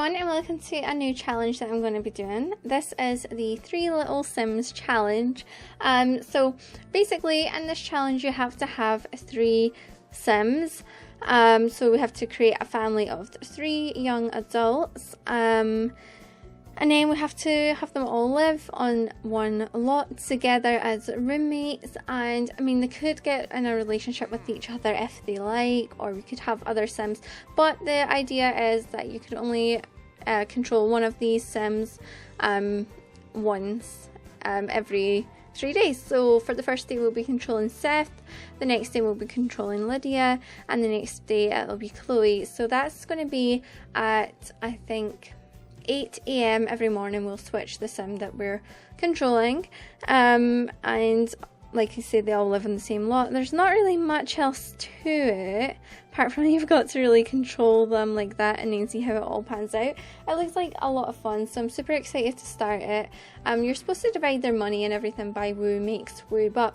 everyone, and welcome to a new challenge that I'm going to be doing. This is the 3 Little Sims challenge. So basically in this challenge you have to have 3 Sims. So we have to create a family of 3 young adults. And then we have to have them all live on one lot together as roommates. And I mean, they could get in a relationship with each other if they like, or we could have other Sims. But the idea is that you could only control one of these Sims once every 3 days. So for the first day we'll be controlling Seth, the next day we'll be controlling Lydia, and the next day it'll be Chloe. So that's going to be at, I think, 8 AM every morning. We'll switch the Sim that we're controlling, and like I said, they all live in the same lot. There's not really much else to it apart from you've got to really control them like that and then see how it all pans out. It looks like a lot of fun, so I'm super excited to start it. You're supposed to divide their money and everything by woo makes woo, but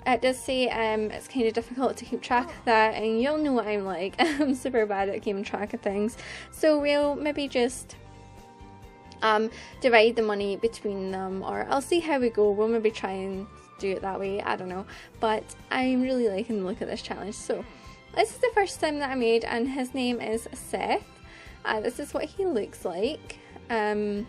it does say it's kind of difficult to keep track of that, and you'll know what I'm like. I'm super bad at keeping track of things, so we'll maybe just divide the money between them, or I'll see how we go. We'll maybe try and do it that way, I don't know, but I'm really liking the look of this challenge. So this is the first Sim that I made, and his name is Seth. This is what he looks like. He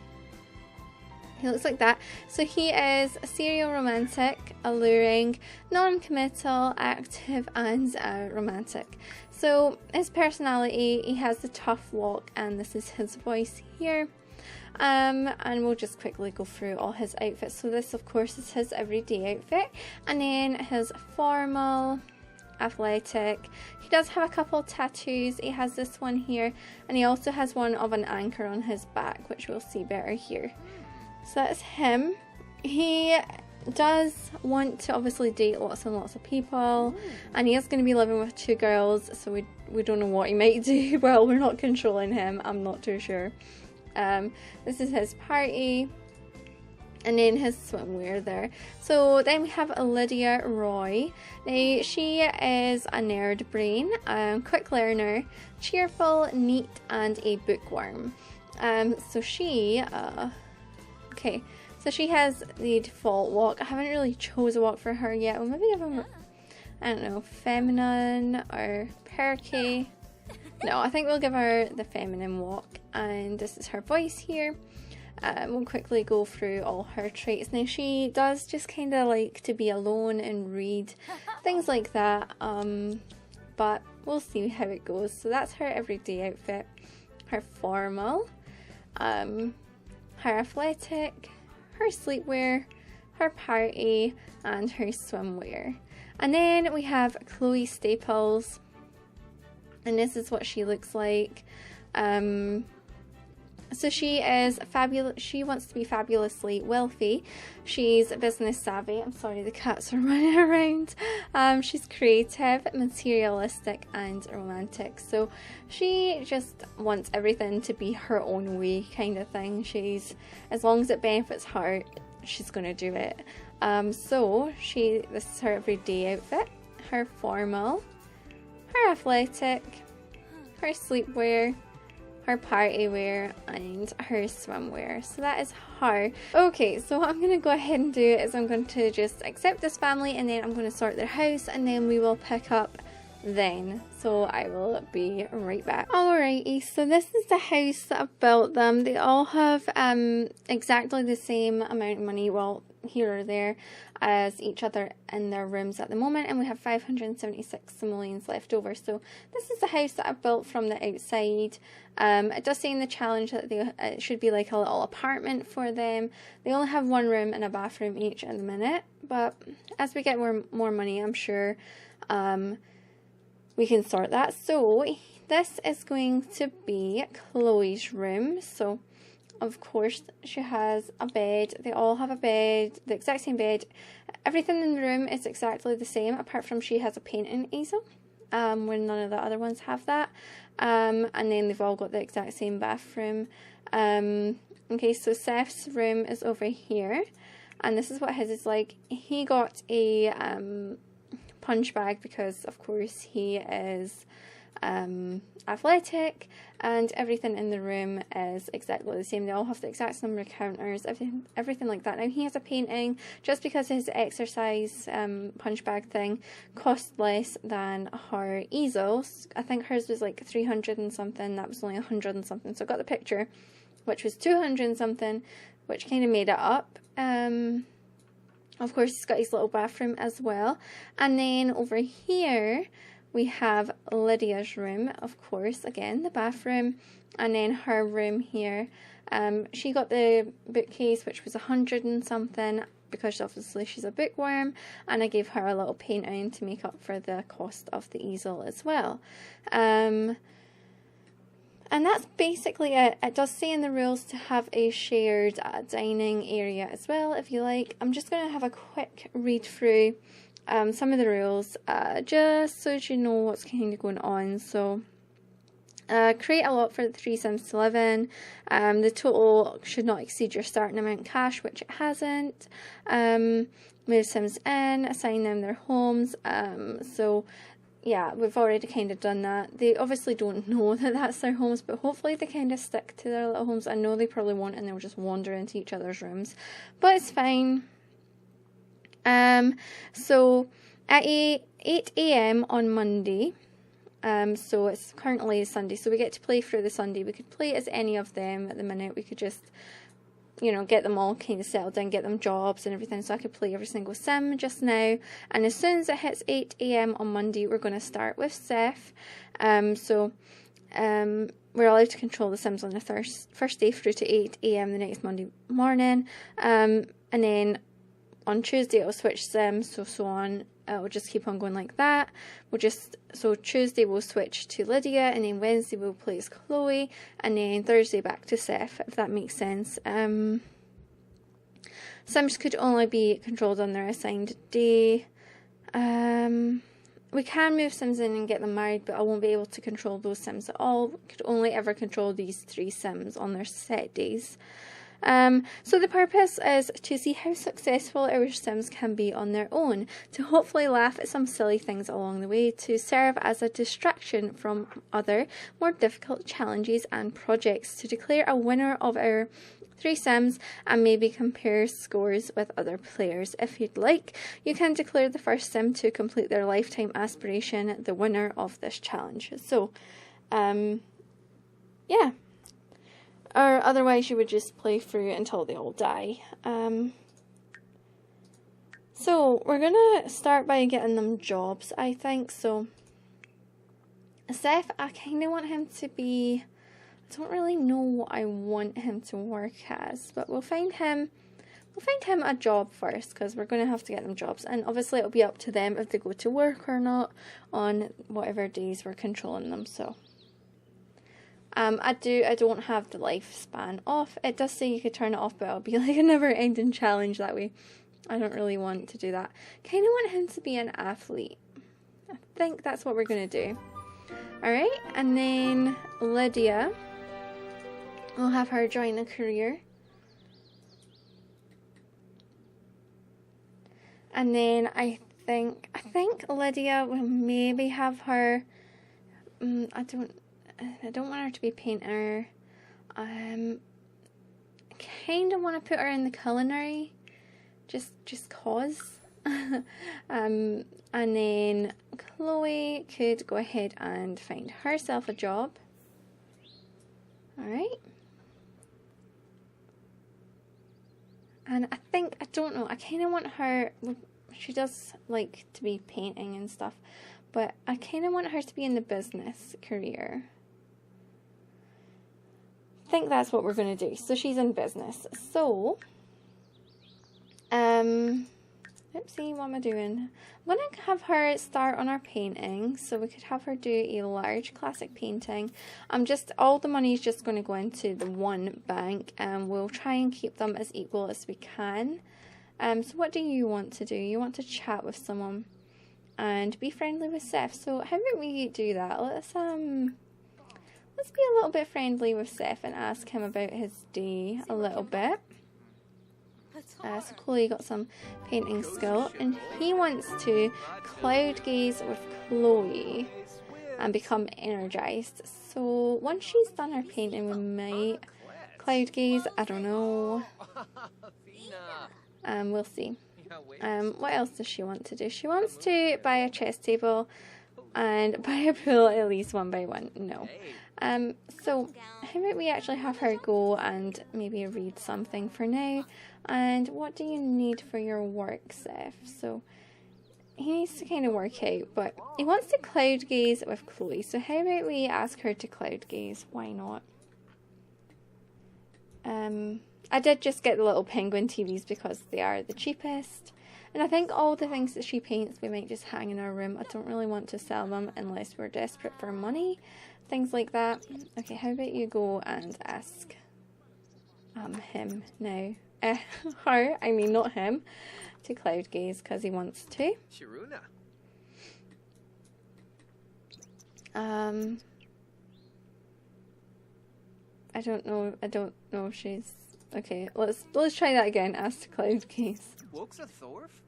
looks like that. So he is serial romantic, alluring, non-committal, active, and romantic. So his personality, he has the tough walk, and this is his voice here. And we'll just quickly go through all his outfits. So this of course is his everyday outfit, and then his formal, athletic. He does have a couple tattoos. He has this one here, and he also has one of an anchor on his back, which we'll see better here. So that's him. He does want to obviously date lots and lots of people, and he is going to be living with 2 girls, so we don't know what he might do. Well, we're not controlling him, I'm not too sure. This is his party, and then his swimwear there. So then we have Lydia Roy. Now she is a nerd brain, quick learner, cheerful, neat, and a bookworm. So she so she has the default walk. I haven't really chose a walk for her yet. Well, maybe give him, I don't know, feminine or perky. No, I think we'll give her the feminine walk, and this is her voice here. We'll quickly go through all her traits. Now she does just kind of like to be alone and read, things like that, but we'll see how it goes. So that's her everyday outfit, her formal, her athletic, her sleepwear, her party, and her swimwear. And then we have Chloe Staples, and this is what she looks like. So she is fabulous. She wants to be fabulously wealthy. She's business savvy. I'm sorry, the cats are running around. She's creative, materialistic, and romantic. So she just wants everything to be her own way, kind of thing. As long as it benefits her, she's gonna do it. So this is her everyday outfit, her formal, her athletic, her sleepwear, her party wear, and her swimwear. So that is her. Okay, so what I'm going to go ahead and do is I'm going to just accept this family, and then I'm going to sort their house, and then we will pick up then. So I will be right back. Alrighty, so this is the house that I've built them. They all have exactly the same amount of money, well, here or there, as each other in their rooms at the moment, and we have 576 simoleons left over. So this is the house that I've built from the outside. It does say in the challenge that it should be like a little apartment for them. They only have 1 room and a bathroom each at the minute, but as we get more money, I'm sure we can sort that. So this is going to be Chloe's room. So of course she has a bed. They all have a bed, the exact same bed. Everything in the room is exactly the same, apart from she has a painting easel, when none of the other ones have that. And then they've all got the exact same bathroom. Okay, so Seth's room is over here, and this is what his is like. He got a punch bag because of course he is athletic, and everything in the room is exactly the same. They all have the exact number of counters, everything like that. Now he has a painting, just because his exercise punch bag thing cost less than her easels. I think hers was like 300 and something, that was only 100 and something. So I got the picture, which was 200 and something, which kind of made it up. Of course, he's got his little bathroom as well. And then over here, we have Lydia's room, of course, again, the bathroom, and then her room here. She got the bookcase, which was 100 and something, because obviously she's a bookworm, and I gave her a little painting to make up for the cost of the easel as well. And that's basically it. It does say in the rules to have a shared dining area as well, if you like. I'm just going to have a quick read through some of the rules, just so you know what's kind of going on. So, create a lot for the 3 Sims to live in. The total should not exceed your starting amount cash, which it hasn't. Move Sims in, assign them their homes. So, yeah, we've already kind of done that. They obviously don't know that that's their homes, but hopefully they kind of stick to their little homes. I know they probably won't, and they'll just wander into each other's rooms, but it's fine. So at 8 AM on Monday, so it's currently Sunday, so we get to play through the Sunday. We could play as any of them at the minute. We could just, you know, get them all kind of settled in, get them jobs and everything, so I could play every single sim just now. And as soon as it hits 8 AM on Monday, we're going to start with Seth. We're allowed to control the sims on the first day through to 8 AM the next Monday morning. And then on Tuesday it'll switch sims, so on. It'll just keep on going like that. So Tuesday we'll switch to Lydia, and then Wednesday we'll play as Chloe, and then Thursday back to Seth, if that makes sense. Sims could only be controlled on their assigned day. We can move Sims in and get them married, but I won't be able to control those Sims at all. We could only ever control these 3 Sims on their set days. So the purpose is to see how successful our Sims can be on their own, to hopefully laugh at some silly things along the way, to serve as a distraction from other more difficult challenges and projects, to declare a winner of our 3 Sims and maybe compare scores with other players. If you'd like, you can declare the first Sim to complete their lifetime aspiration the winner of this challenge. So, yeah. Or otherwise you would just play through until they all die. So we're going to start by getting them jobs, I think. So Seth, I kind of want him to be, I don't really know what I want him to work as, but we'll find him a job first, because we're going to have to get them jobs, and obviously it'll be up to them if they go to work or not on whatever days we're controlling them. So I don't have the lifespan off. It does say you could turn it off, but it'll be like a never-ending challenge that way. I don't really want to do that. Kind of want him to be an athlete. I think that's what we're going to do. Alright, and then Lydia, we'll have her join a career. And then I think Lydia will maybe have her, I don't want her to be painter. I kind of want to put her in the culinary, just cause. And then Chloe could go ahead and find herself a job. Alright. And I don't know, I kind of want her, she does like to be painting and stuff, but I kind of want her to be in the business career. I think that's what we're going to do. So she's in business. So, oopsie, what am I doing? I'm going to have her start on our painting. So we could have her do a large classic painting. All the money is just going to go into the one bank, and we'll try and keep them as equal as we can. So what do you want to do? You want to chat with someone and be friendly with Seth. So how about we do that? Let's be a little bit friendly with Seth and ask him about his day a little bit. So Chloe got some painting skill, and he wants to cloud gaze with Chloe. and become energized. So once she's done her painting, we might cloud gaze. I don't know. We'll see. What else does she want to do? She wants to buy a chess table and buy a pool at least one by one. No. So how about we actually have her go and maybe read something for now? And what do you need for your work, Seth? So he needs to kind of work out, but he wants to cloud gaze with Chloe. So how about we ask her to cloud gaze? Why not? I did just get the little penguin TVs because they are the cheapest. And I think all the things that she paints we might just hang in our room. I don't really want to sell them unless we're desperate for money. Things like that. Okay, how about you go and ask him now. Her, I mean not him, to cloud gaze because he wants to. Shiruna. I don't know if she's okay. Let's try that again. Ask to cloud gaze. Wokes a Thorf?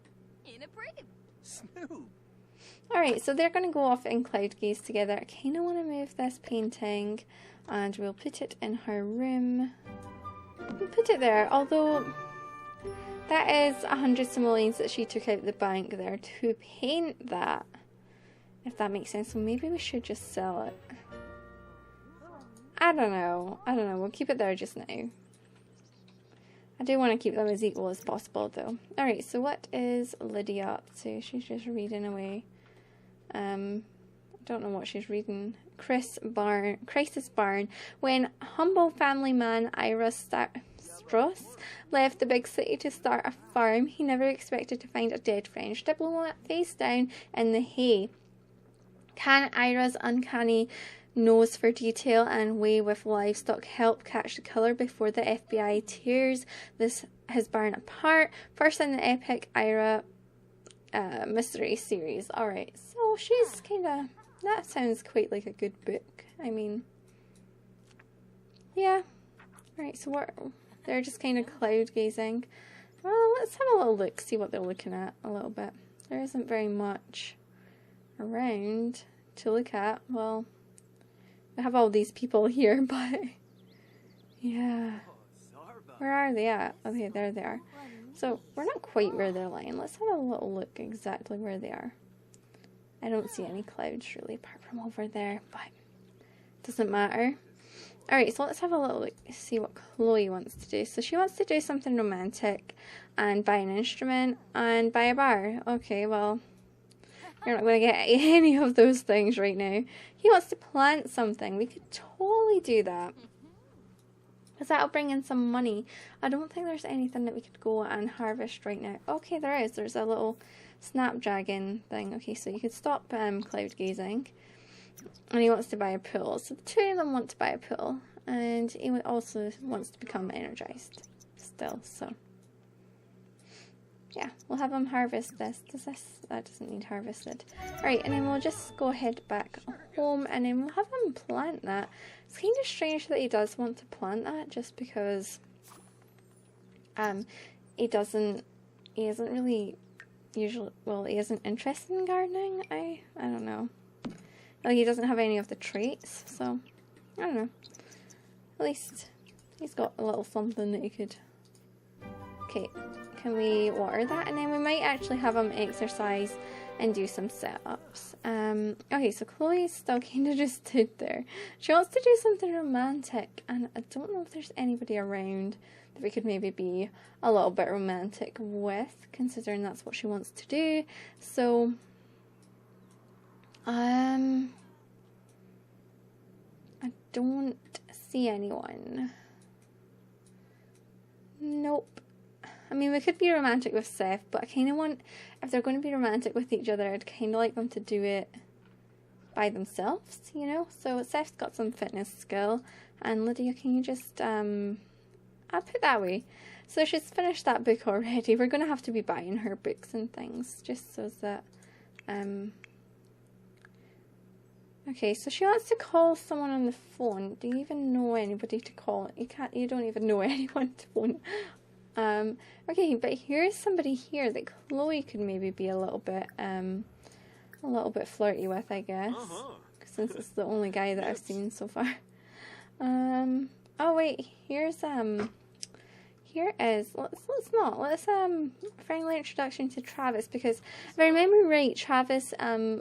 In a brave. Smooth. Alright, so they're going to go off in cloud gaze together. I kind of want to move this painting and we'll put it in her room. We'll put it there, although that is 100 simoleons that she took out of the bank there to paint that, if that makes sense. So maybe we should just sell it. I don't know. We'll keep it there just now. I do want to keep them as equal as possible though. Alright, so what is Lydia up to? She's just reading away. I don't know what she's reading. Crisis Barn. When humble family man Ira Strauss left the big city to start a farm, he never expected to find a dead French diplomat face down in the hay. Can Ira's uncanny nose for detail and way with livestock help catch the killer before the FBI tears his barn apart? First in the epic Ira mystery series. Alright, so she's kinda, that sounds quite like a good book. I mean, yeah. Alright, so they're just kind of cloud gazing. Well, let's have a little look, see what they're looking at a little bit. There isn't very much around to look at. Well, we have all these people here, but yeah. Where are they at? Okay, there they are. So we're not quite where they're lying. Let's have a little look exactly where they are. I don't see any clouds really apart from over there, but it doesn't matter. Alright, so let's have a little look, see what Chloe wants to do. So she wants to do something romantic and buy an instrument and buy a bar. Okay, well, you're not going to get any of those things right now. He wants to plant something. We could totally do that. Because that'll bring in some money. I don't think there's anything that we could go and harvest right now. Okay, there is. There's a little snapdragon thing. Okay, so you could stop cloud gazing. And he wants to buy a pool. So the two of them want to buy a pool. And he also wants to become energized still. So yeah, we'll have him harvest this. That doesn't need harvested. Alright, and then we'll just go ahead back home and then we'll have him plant that. It's kind of strange that he does want to plant that just because he isn't really usually, well, he isn't interested in gardening. I don't know. Well, he doesn't have any of the traits, so I don't know. At least he's got a little something that he could. Okay, can we water that? And then we might actually have him exercise and do some setups. Okay, so Chloe's still kind of just stood there. She wants to do something romantic, and I don't know if there's anybody around that we could maybe be a little bit romantic with, considering that's what she wants to do. So I don't see anyone. Nope. I mean, we could be romantic with Seth, but I kind of want, if they're going to be romantic with each other, I'd kind of like them to do it by themselves, you know? So Seth's got some fitness skill, and Lydia, can you just, I'll put it that way. So she's finished that book already. We're going to have to be buying her books and things, just so that, okay, so she wants to call someone on the phone. Do you even know anybody to call? You don't even know anyone to phone. Okay, but here's somebody here that Chloe could maybe be a little bit flirty with, I guess. since it's the only guy that I've seen so far. Oh wait, here is friendly introduction to Travis, because if I remember right, Travis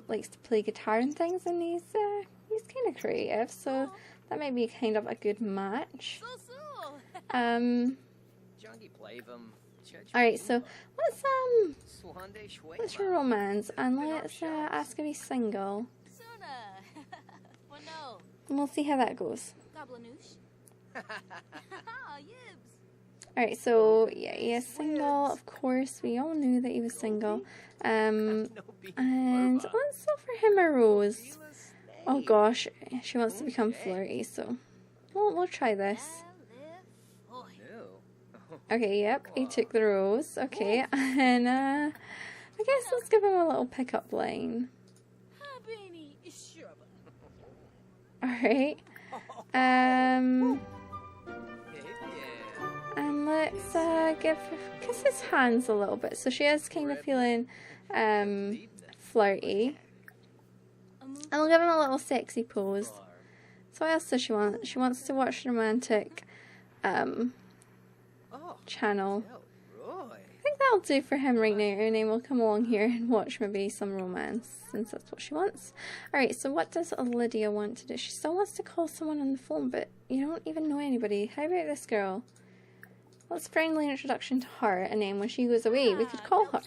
likes to play guitar and things, and he's kind of creative, so that might be kind of a good match. Alright, so let's romance, and let's ask if he's single. And we'll see how that goes. Alright, so yeah, he is single, of course. We all knew that he was single. And let's offer him a rose. Oh gosh, she wants to become flirty, so we'll try this. Okay, yep, he took the rose. Okay, and I guess let's give him a little pickup line. Alright. And let's kiss his hands a little bit. So she is kind of feeling flirty. And we'll give him a little sexy pose. So what else does she want? She wants to watch the romantic channel. I think that'll do for him right now, and then we'll come along here and watch maybe some romance, since that's what she wants. Alright, so what does Lydia want to do? She still wants to call someone on the phone, but you don't even know anybody. How about this girl? Let's friendly introduction to her, and then when she goes away, we could call her.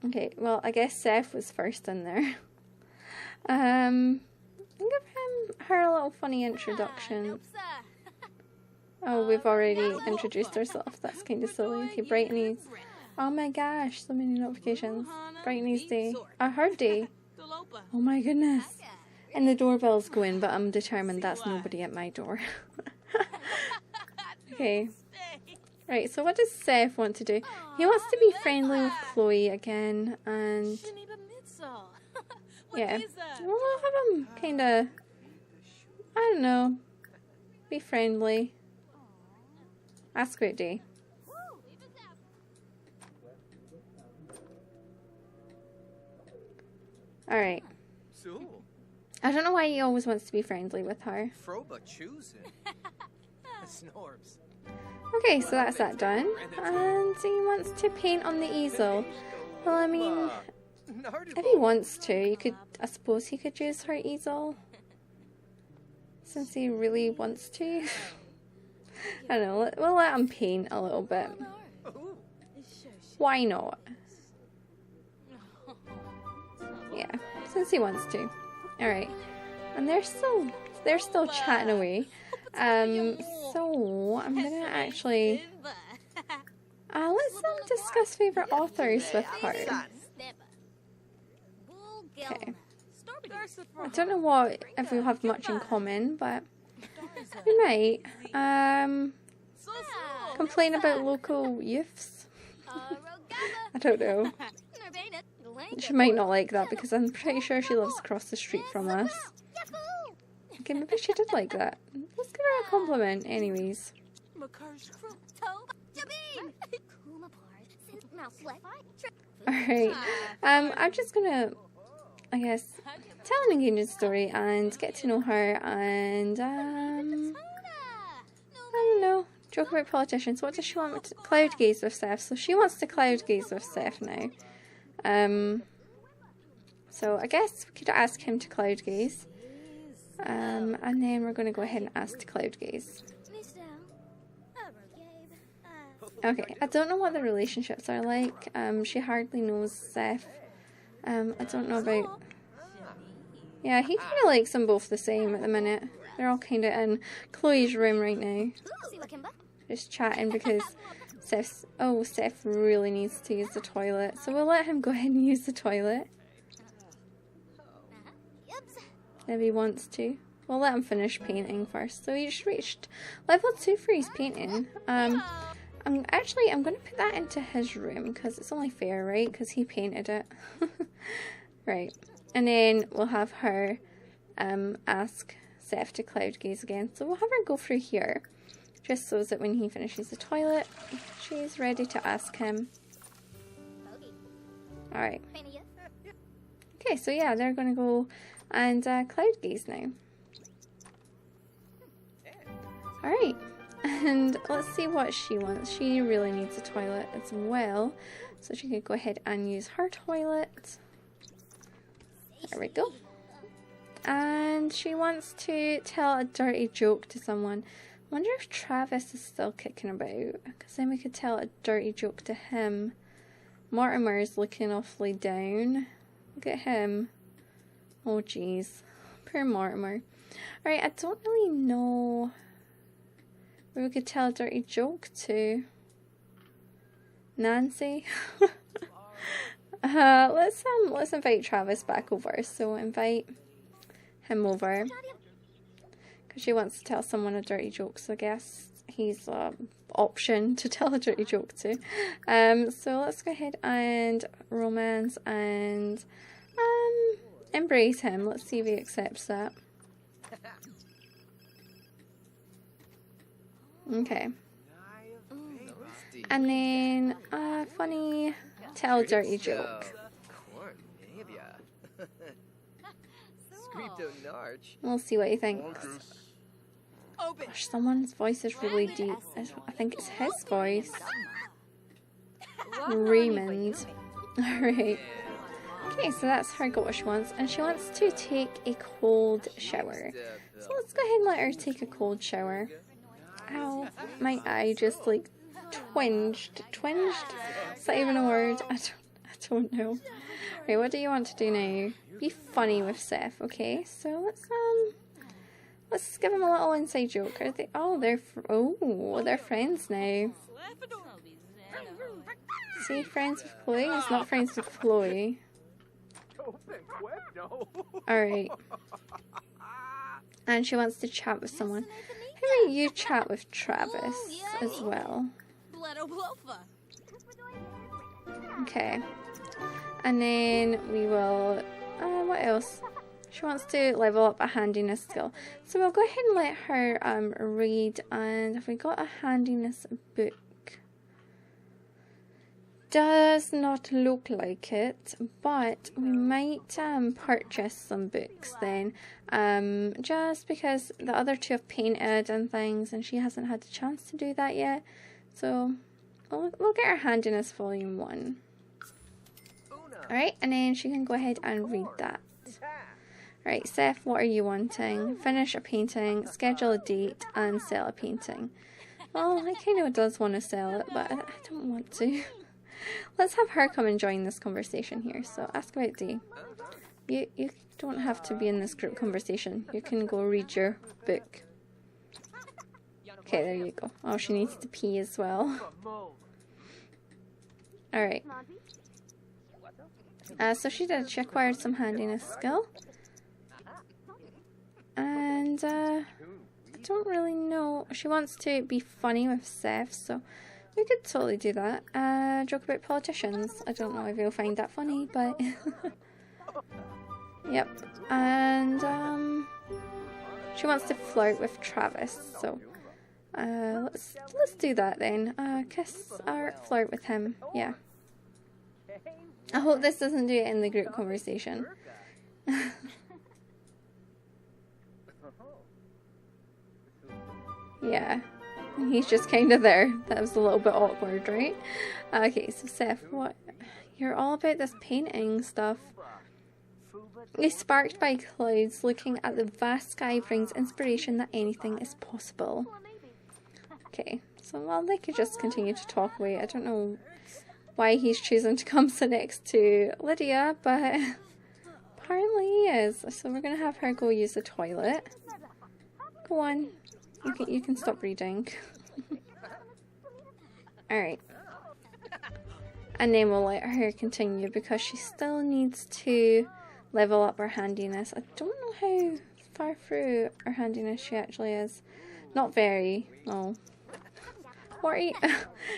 Okay, well, I guess Seth was first in there. Give her a little funny introduction. Oh, we've already introduced ourselves. That's kind of silly. Okay, Brightonese. Oh my gosh, so many notifications. Brightonese day. Her day. Oh my goodness. And the doorbell's going, but I'm determined that's nobody at my door. Okay. Right, so what does Seth want to do? He wants to be friendly with Chloe again, and yeah, we'll have him kind of, I don't know, be friendly. Ask about day. Alright. I don't know why he always wants to be friendly with her. Okay, so that's that done. And he wants to paint on the easel. Well, I mean, if he wants to, I suppose he could use her easel. Since he really wants to. I don't know, we'll let him paint a little bit. Why not? Yeah, since he wants to. Alright. And they're still chatting away. So I'm gonna actually let's discuss favorite authors with her. Okay. I don't know if we have much in common, but we might. Complain about local youths. I don't know. She might not like that because I'm pretty sure she lives across the street from us. Okay, maybe she did like that. Let's give her a compliment anyways. Alright, I'm just gonna, I guess, tell an engaging story and get to know her, and I don't know, joke about politicians. What does she want to cloud gaze with Seth? So she wants to cloud gaze with Seth now. So I guess we could ask him to cloud gaze. And then we're going to go ahead and ask to cloud gaze. Okay, I don't know what the relationships are like. She hardly knows Seth. I don't know about... Yeah, he kind of likes them both the same at the minute. They're all kind of in Chloe's room right now. Just chatting because Seth really needs to use the toilet. So we'll let him go ahead and use the toilet. If he wants to. We'll let him finish painting first. So he just reached level 2 for his painting. I'm going to put that into his room because it's only fair, right? Because he painted it. Right. And then we'll have her ask Seth to cloud gaze again. So we'll have her go through here. Just so that when he finishes the toilet, she's ready to ask him. Alright. Okay, so yeah, they're going to go and cloud gaze now. Alright, and let's see what she wants. She really needs a toilet as well, so she could go ahead and use her toilet. There we go. And she wants to tell a dirty joke to someone. I wonder if Travis is still kicking about, because then we could tell a dirty joke to him. Mortimer is looking awfully down. Look at him. Oh jeez. Poor Mortimer. Alright, I don't really know where we could tell a dirty joke to. Nancy? Let's invite Travis back over. So invite him over. Because she wants to tell someone a dirty joke, so I guess he's an option to tell a dirty joke to. So let's go ahead and romance and embrace him. Let's see if he accepts that. Okay. And then funny tell dirty joke. We'll see what he thinks. Gosh, someone's voice is really deep. I think it's his voice. Raymond. Alright. Okay, so that's her got what she wants. And she wants to take a cold shower. So let's go ahead and let her take a cold shower. Ow, my eye just like twinged. Twinged? Is that even a word? I don't know. Right, what do you want to do now? Be funny with Seth, okay? So let's give him a little inside joke. Are they? Oh, they're friends now. See, friends with Chloe. It's not friends with Chloe. Alright. And she wants to chat with someone. How about you chat with Travis as well? Okay. And then we will... what else? She wants to level up a handiness skill. So we'll go ahead and let her read. And have we got a handiness book? Does not look like it, but we might purchase some books then, just because the other two have painted and things and she hasn't had the chance to do that yet. So we'll get her handiness volume 1. Alright, and then she can go ahead and read that. Alright, Seth, what are you wanting? Finish a painting, schedule a date, and sell a painting. Well, I kind of does want to sell it, but I don't want to. Let's have her come and join this conversation here. So ask about D. You don't have to be in this group conversation. You can go read your book. Okay, there you go. Oh, she needs to pee as well. Alright. So she acquired some handiness skill. And I don't really know. She wants to be funny with Seth, so we could totally do that. Joke about politicians. I don't know if you'll find that funny, but yep. And she wants to flirt with Travis, so let's do that then. Kiss or flirt with him. Yeah. I hope this doesn't do it in the group conversation. Yeah. He's just kind of there. That was a little bit awkward, right? Okay, so Seth, what? You're all about this painting stuff. Is sparked by clouds, looking at the vast sky brings inspiration that anything is possible. Okay, so well, they could just continue to talk away. I don't know why he's choosing to come sit next to Lydia, but apparently he is. So we're going to have her go use the toilet. Go on. You can stop reading. Alright. And then we'll let her continue because she still needs to level up her handiness. I don't know how far through her handiness she actually is. Not very. No. 40?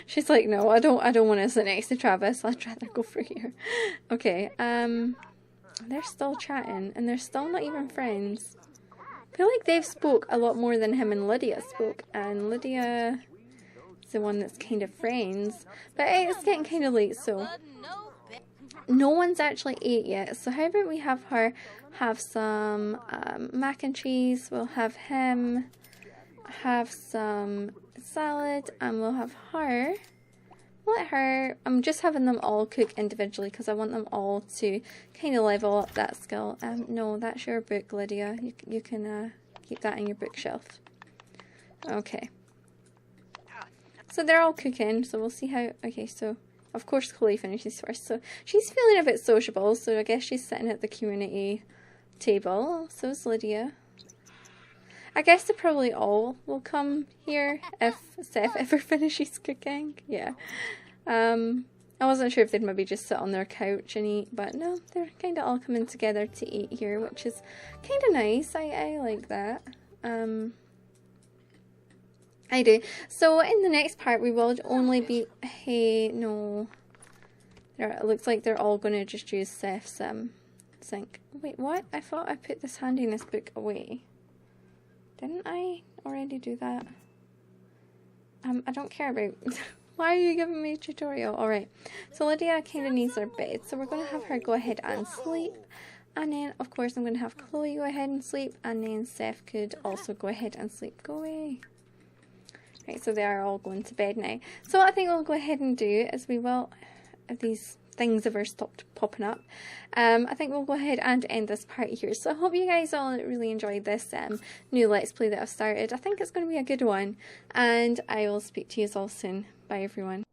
She's like, no, I don't want to sit next to Travis. I'd rather go for here. Okay, they're still chatting and they're still not even friends. I feel like they've spoke a lot more than him and Lydia spoke, and Lydia is the one that's kind of friends. But it's getting kind of late, so no one's actually ate yet. So how about we have her have some mac and cheese. We'll have him have some salad, and we'll have her. Let her. I'm just having them all cook individually because I want them all to kind of level up that skill. No, that's your book, Lydia. You can keep that in your bookshelf. Okay. So they're all cooking. So we'll see how. Okay, so of course Chloe finishes first. So she's feeling a bit sociable. So I guess she's sitting at the community table. So is Lydia. I guess they probably all will come here if Seth ever finishes cooking. Yeah. I wasn't sure if they'd maybe just sit on their couch and eat, but no, they're kind of all coming together to eat here, which is kind of nice. I like that. I do. So in the next part, we will only be... Hey, no. It looks like they're all going to just use Seth's sink. Wait, what? I thought I put this handiness book away. Didn't I already do that? I don't care about... Why are you giving me a tutorial? Alright, so Lydia kind of needs her bed. So we're going to have her go ahead and sleep. And then, of course, I'm going to have Chloe go ahead and sleep. And then Seth could also go ahead and sleep. Go away. Right, so they are all going to bed now. So what I think we'll go ahead and do is we will... If these things ever stopped popping up, I think we'll go ahead and end this part here. So I hope you guys all really enjoyed this new Let's Play that I've started. I think it's going to be a good one, and I will speak to you all soon. Bye everyone.